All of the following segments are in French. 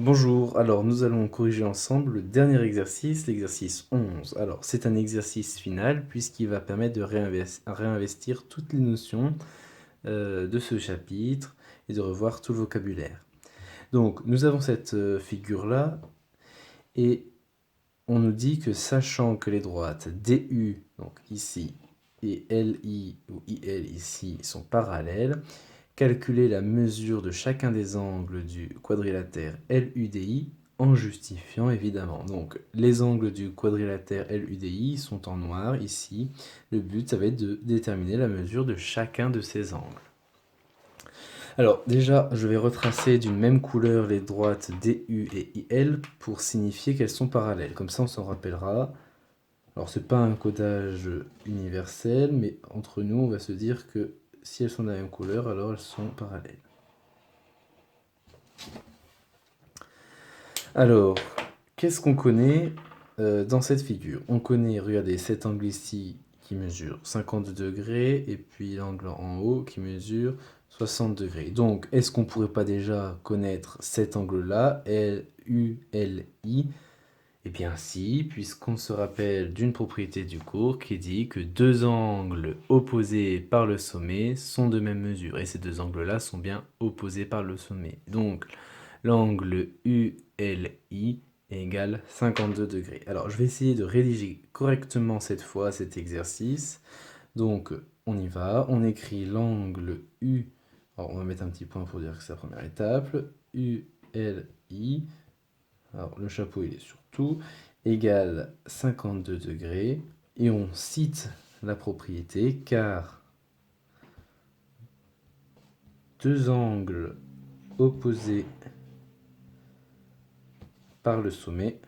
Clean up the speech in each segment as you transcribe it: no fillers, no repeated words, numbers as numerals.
Bonjour, alors nous allons corriger ensemble le dernier exercice, l'exercice 11. Alors c'est un exercice final puisqu'il va permettre de réinvestir toutes les notions de ce chapitre et de revoir tout le vocabulaire. Donc nous avons cette figure-là et on nous dit que sachant que les droites DU, donc ici, et LI ou IL ici sont parallèles, calculer la mesure de chacun des angles du quadrilatère LUDI en justifiant évidemment. Donc les angles du quadrilatère LUDI sont en noir ici. Le but, ça va être de déterminer la mesure de chacun de ces angles. Alors déjà, je vais retracer d'une même couleur les droites DU et IL pour signifier qu'elles sont parallèles. Comme ça, on s'en rappellera. Alors c'est pas un codage universel, mais entre nous, on va se dire que si elles sont de la même couleur, alors elles sont parallèles. Alors, qu'est-ce qu'on connaît dans cette figure? On connaît, regardez, cet angle ici qui mesure 50 degrés et puis l'angle en haut qui mesure 60 degrés. Donc, est-ce qu'on pourrait pas déjà connaître cet angle-là, LULI? Eh bien si, puisqu'on se rappelle d'une propriété du cours qui dit que deux angles opposés par le sommet sont de même mesure. Et ces deux angles-là sont bien opposés par le sommet. Donc, l'angle ULI égale 52 degrés. Alors, je vais essayer de rédiger correctement cette fois cet exercice. Donc, on y va. On écrit l'angle U. Alors, on va mettre un petit point pour dire que c'est la première étape. ULI. Alors, le chapeau, il est sur tout. Égale 52 degrés. Et on cite la propriété car deux angles opposés par le sommet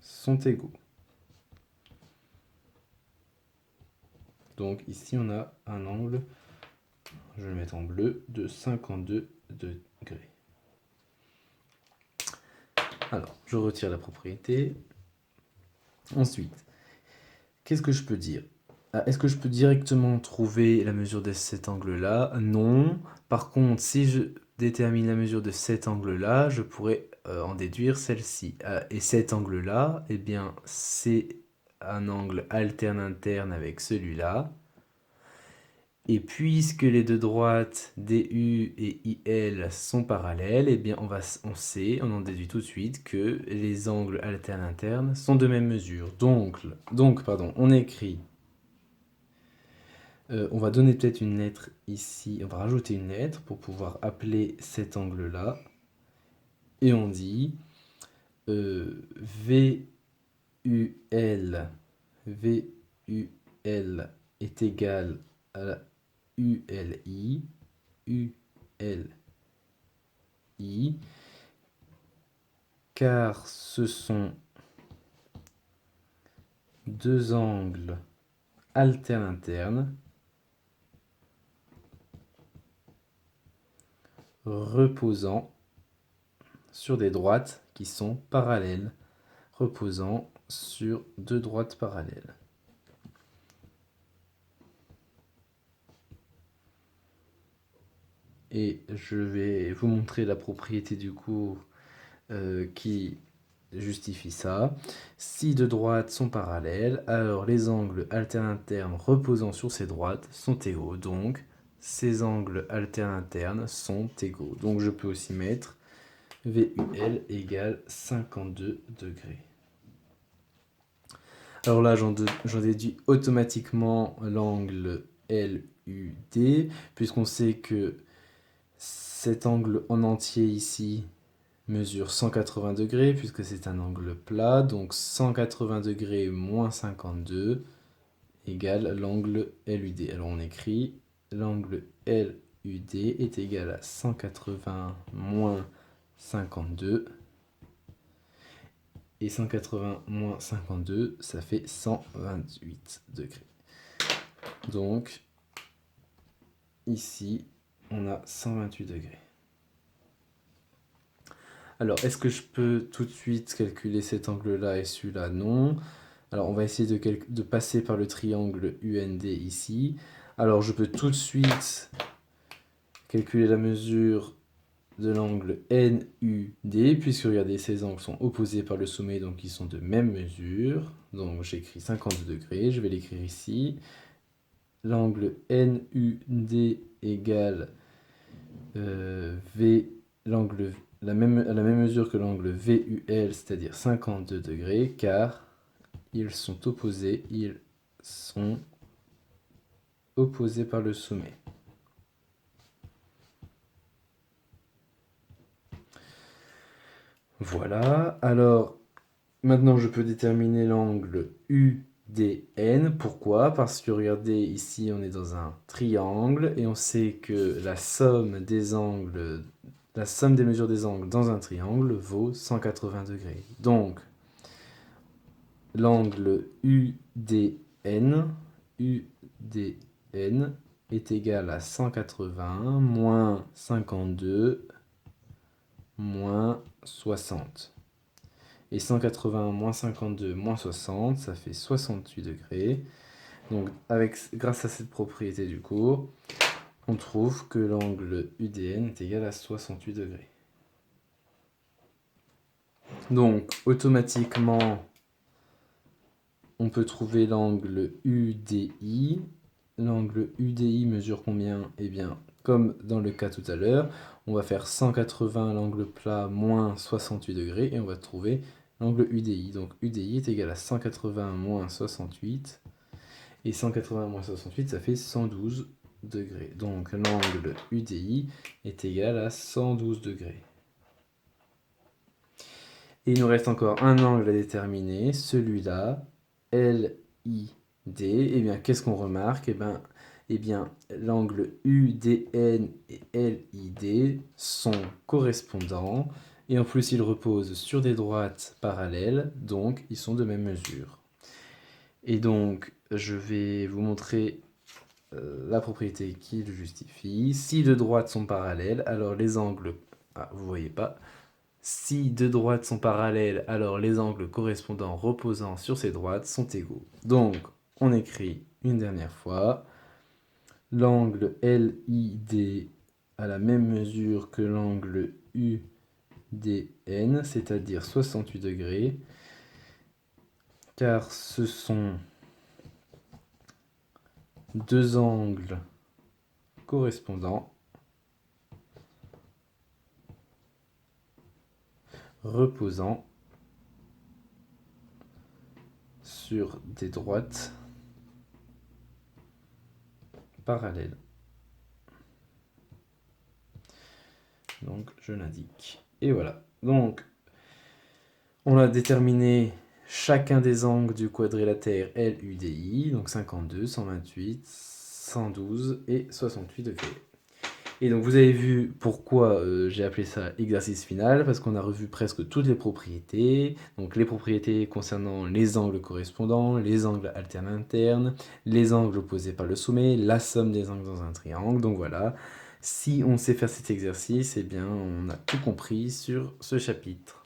sont égaux. Donc ici on a un angle, je vais le mettre en bleu, de 52 degrés. Alors je retire la propriété. Ensuite, qu'est-ce que je peux dire? Est-ce que je peux directement trouver la mesure de cet angle-là? Non. Par contre, si je détermine la mesure de cet angle-là, je pourrais en déduire celle-ci. Et cet angle-là, eh bien, c'est un angle alterne interne avec celui-là. Et puisque les deux droites DU et IL sont parallèles, eh bien on en déduit tout de suite que les angles alternes internes sont de même mesure. Donc on écrit, on va donner peut-être une lettre ici, on va rajouter une lettre pour pouvoir appeler cet angle-là. Et on dit VUL est égal à la ULI, car ce sont deux angles alternes internes reposant sur des droites qui sont parallèles, reposant sur deux droites parallèles. Et je vais vous montrer la propriété du cours qui justifie ça. Si deux droites sont parallèles, alors les angles alternes internes reposant sur ces droites sont égaux. Donc, ces angles alternes internes sont égaux. Donc, je peux aussi mettre VUL égale 52 degrés. Alors là, j'en déduis automatiquement l'angle LUD, puisqu'on sait que cet angle en entier ici mesure 180 degrés, puisque c'est un angle plat, donc 180 degrés moins 52 égale l'angle LUD. Alors on écrit l'angle LUD est égal à 180 moins 52, et 180 moins 52, ça fait 128 degrés. Donc, ici, on a 128 degrés. Alors, est-ce que je peux tout de suite calculer cet angle-là et celui-là? Non. Alors, on va essayer de passer par le triangle UND ici. Alors, je peux tout de suite calculer la mesure de l'angle NUD, puisque regardez, ces angles sont opposés par le sommet, donc ils sont de même mesure. Donc j'écris 52 degrés, je vais l'écrire ici. L'angle NUD égale à la même mesure que l'angle VUL, c'est-à-dire 52 degrés, car ils sont opposés par le sommet. Voilà, alors maintenant je peux déterminer l'angle UDN. Pourquoi? Parce que regardez, ici on est dans un triangle et on sait que la somme des mesures des angles dans un triangle vaut 180 degrés. Donc l'angle UDN est égal à 180 moins 52 moins 60. Et 180 moins 52 moins 60, ça fait 68 degrés. Donc grâce à cette propriété du cours, on trouve que l'angle UDN est égal à 68 degrés. Donc automatiquement, on peut trouver l'angle UDI. L'angle UDI mesure combien? Eh bien, comme dans le cas tout à l'heure, on va faire 180 l'angle plat moins 68 degrés et on va trouver l'angle UDI. Donc UDI est égal à 180 moins 68. Et 180 moins 68, ça fait 112 degrés. Donc l'angle UDI est égal à 112 degrés. Et il nous reste encore un angle à déterminer, celui-là, LID. Eh bien, qu'est-ce qu'on remarque? Eh bien, l'angle UDN et LID sont correspondants. Et en plus, ils reposent sur des droites parallèles, donc ils sont de même mesure. Et donc, je vais vous montrer la propriété qui le justifie. Si deux droites sont parallèles, alors les angles... Ah, vous voyez pas. Si deux droites sont parallèles, alors les angles correspondants reposant sur ces droites sont égaux. Donc, on écrit une dernière fois. L'angle LID a la même mesure que l'angle UDN, c'est-à-dire 68 degrés, car ce sont deux angles correspondants reposant sur des droites parallèles. Donc je l'indique. Et voilà. Donc on a déterminé chacun des angles du quadrilatère LUDI, donc 52, 128, 112 et 68 degrés. Et donc vous avez vu pourquoi j'ai appelé ça exercice final, parce qu'on a revu presque toutes les propriétés. Donc les propriétés concernant les angles correspondants, les angles alternes internes, les angles opposés par le sommet, la somme des angles dans un triangle. Donc voilà, si on sait faire cet exercice, eh bien on a tout compris sur ce chapitre.